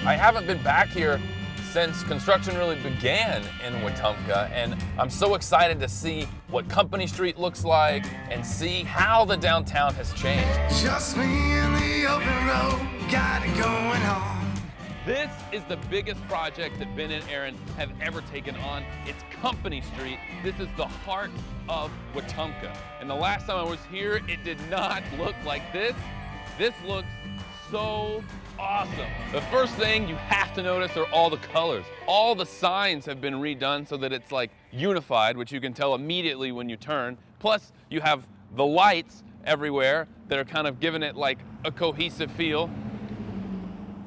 I haven't been back here since construction really began in Wetumpka, and I'm so excited to see what Company Street looks like and see how the downtown has changed. Just me in the open road, got it going on. This is the biggest project that Ben and Erin have ever taken on. It's Company Street. This is the heart of Wetumpka. And the last time I was here, it did not look like this. This looks so awesome. The first thing you have to notice are all the colors. All the signs have been redone so that it's like unified, which you can tell immediately when you turn. Plus, you have the lights everywhere that are kind of giving it like a cohesive feel.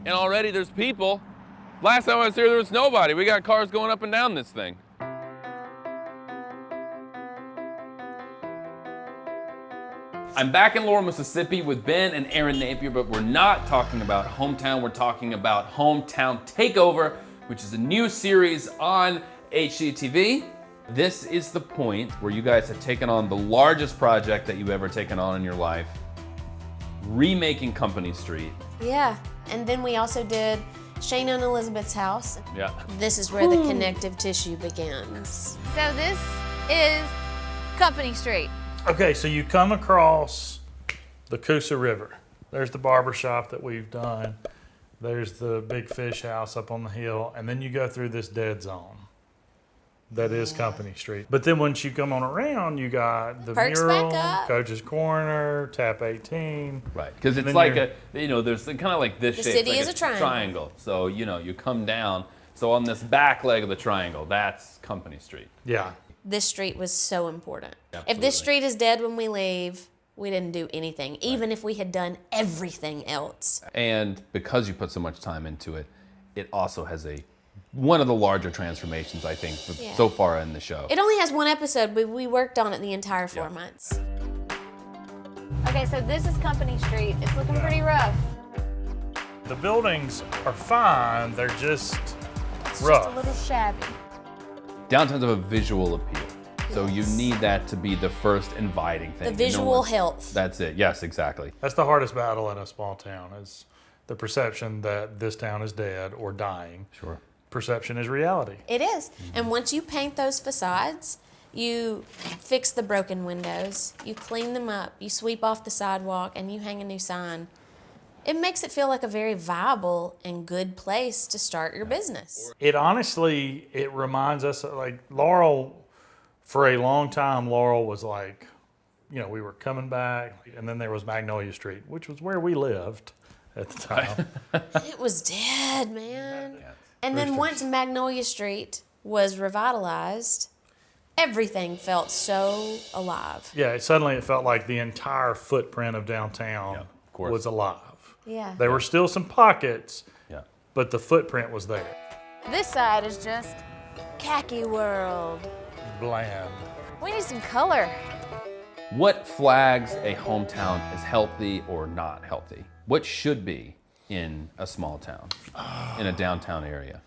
And already there's people. Last time I was here, there was nobody. We got cars going up and down this thing. I'm back in Laurel, Mississippi with Ben and Erin Napier, but we're not talking about Hometown. We're talking about Home Town Takeover, which is a new series on Hgtv. This is the point where you guys have taken on the largest project that you've ever taken on in your life, remaking Company Street. Yeah, and then we also did Shayna and Elizabeth's house. Yeah. This is where the connective tissue begins. So this is Company Street. Okay, so you come across the Coosa River. There's the barber shop that we've done. There's the big fish house up on the hill. And then you go through this dead zone. That is Company Street. But then once you come on around, you got the Perks mural, back up. Coach's Corner, Tap 18. Right, because it's then like you're- there's kind of like this The shape. city like is a triangle. So, you come down. So on this back leg of the triangle, that's Company Street. Yeah. This street was so important. Absolutely. If this street is dead when we leave, we didn't do anything, even if we had done everything else. And because you put so much time into it, it also has one of the larger transformations, I think, so far in the show. It only has one episode, but we worked on it the entire 4 months. Okay, so this is Company Street. It's looking pretty rough. The buildings are fine. They're just It's rough. just a little shabby. Downtown's have a visual appeal. So you need that to be the first inviting thing. The visual health. That's it. Yes, exactly. That's the hardest battle in a small town, is the perception that this town is dead or dying. Sure. Perception is reality. It is. And once you paint those facades, you fix the broken windows, you clean them up, you sweep off the sidewalk, and you hang a new sign. It makes it feel like a very viable and good place to start your business. It honestly, it reminds us, like Laurel, for a long time, Laurel was like, we were coming back, and then there was Magnolia Street, which was where we lived at the time. It was dead, man. And then once Magnolia Street was revitalized, everything felt so alive. Yeah, suddenly it felt like the entire footprint of downtown was alive. Yeah. There were still some pockets, Yeah. but the footprint was there. This side is just khaki world. Bland. We need some color. What flags a hometown as healthy or not healthy? What should be in a small town, in a downtown area?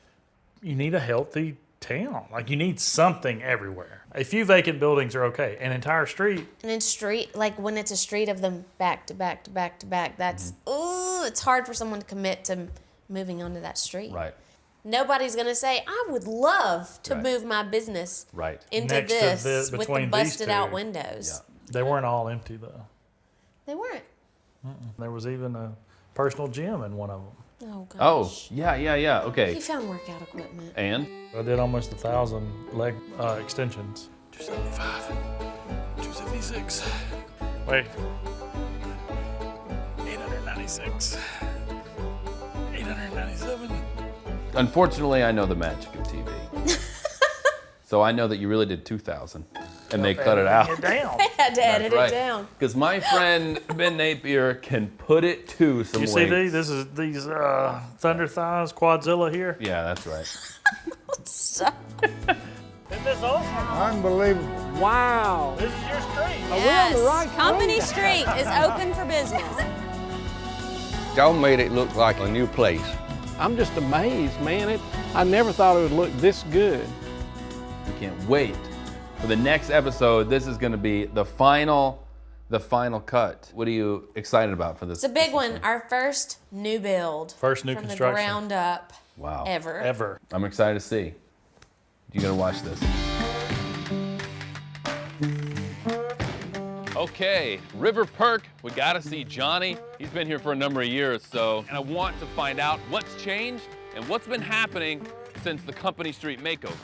You need a healthy town. Like, you need something everywhere. A few vacant buildings are okay. An entire street. And in street, like when it's a street of them back to back to back to back, that's, it's hard for someone to commit to moving onto that street. Right. Nobody's gonna say, I would love to Right. move my business Right. into Next to this this, with the between these busted out two. windows. They weren't all empty, though. They weren't. There was even a personal gym in one of them. Oh, gosh. Oh, yeah. He Okay. found workout equipment. And? I did almost 1,000 leg extensions. 275, 276. Wait. 896. 897. Unfortunately, I know the magic of TV. So I know that you really did 2,000, and they cut it out. It down. I had to edit Right. it down. Because my friend Ben Napier can put it to some You weight. see these? This is these Thunder Thighs Quadzilla here. Yeah, that's right. Stop. Isn't this awesome? Unbelievable. Wow. This is your street. Yes, Company Street is open for business. Y'all made it look like a new place. I'm just amazed, man. I never thought it would look this good. We can't wait for the next episode. This is going to be the final the final cut. What are you excited about for this? It's a big one. Our first new build. First new from construction. the ground up. Wow. Ever. I'm excited to see. You gotta watch this. Okay, River Perk, we gotta see Johnny. He's been here for a number of years, and I want to find out what's changed and what's been happening since the Company Street makeover.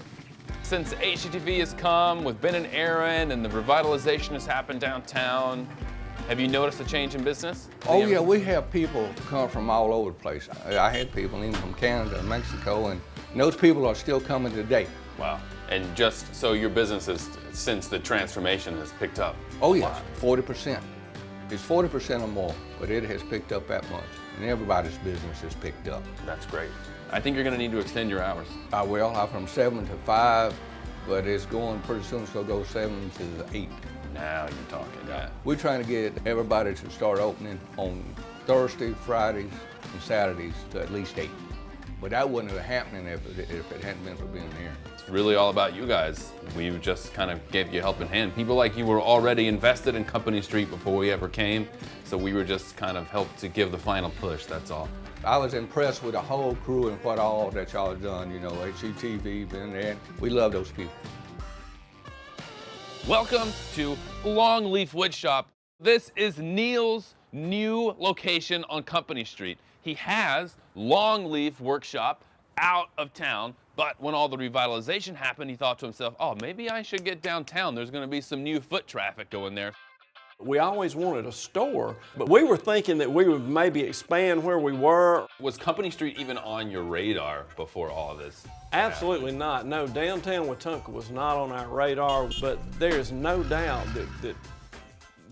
Since Hgtv has come with Ben and Erin and the revitalization has happened downtown, have you noticed a change in business? Oh yeah, we have people come from all over the place. I had people even from Canada and Mexico, and those people are still coming today. Wow. And just so your business is, since the transformation has picked up? Oh yes, 40%. It's 40% or more, but it has picked up that much. And everybody's business has picked up. That's great. I think you're gonna need to extend your hours. I will. I'm from 7 to 5, but it's going pretty soon, so it'll go 7 to 8. Now you're talking. Yeah. We're trying to get everybody to start opening on Thursday, Fridays, and Saturdays to at least 8. But that wouldn't have happened if it hadn't been for being here. It's really all about you guys. We just kind of gave you a helping hand. People like you were already invested in Company Street before we ever came, so we were just kind of helped to give the final push, that's all. I was impressed with the whole crew and what all that y'all have done, you know, Hgtv, Ben and Erin. We love those people. Welcome to Longleaf Woodshop. This is Neil's new location on Company Street. He has Longleaf Workshop out of town, but when all the revitalization happened, he thought to himself, oh, maybe I should get downtown. There's gonna be some new foot traffic going there. We always wanted a store, but we were thinking that we would maybe expand where we were. Was Company Street even on your radar before all this? Absolutely not. No, downtown Wetumpka was not on our radar, but there is no doubt that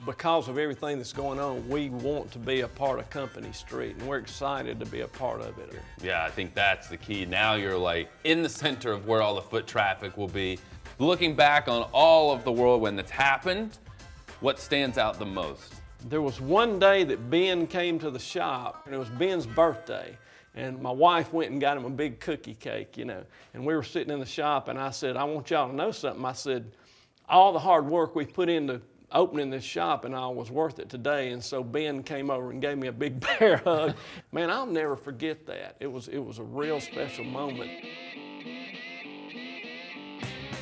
because of everything that's going on, we want to be a part of Company Street, and we're excited to be a part of it. Yeah, I think that's the key. Now you're like in the center of where all the foot traffic will be. Looking back on all of the world when it's happened, what stands out the most? There was one day that Ben came to the shop, and it was Ben's birthday. And my wife went and got him a big cookie cake, you know. And we were sitting in the shop, and I said, I want y'all to know something. I said, all the hard work we put into opening this shop and all was worth it today. And so Ben came over and gave me a big bear hug. Man, I'll never forget that. It was a real special moment.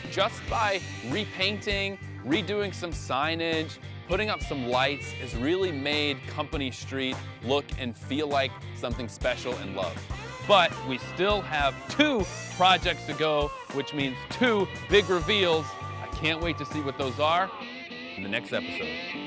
Just by repainting, redoing some signage, putting up some lights has really made Company Street look and feel like something special and loved. But we still have 2 projects to go, which means 2 big reveals. I can't wait to see what those are in the next episode.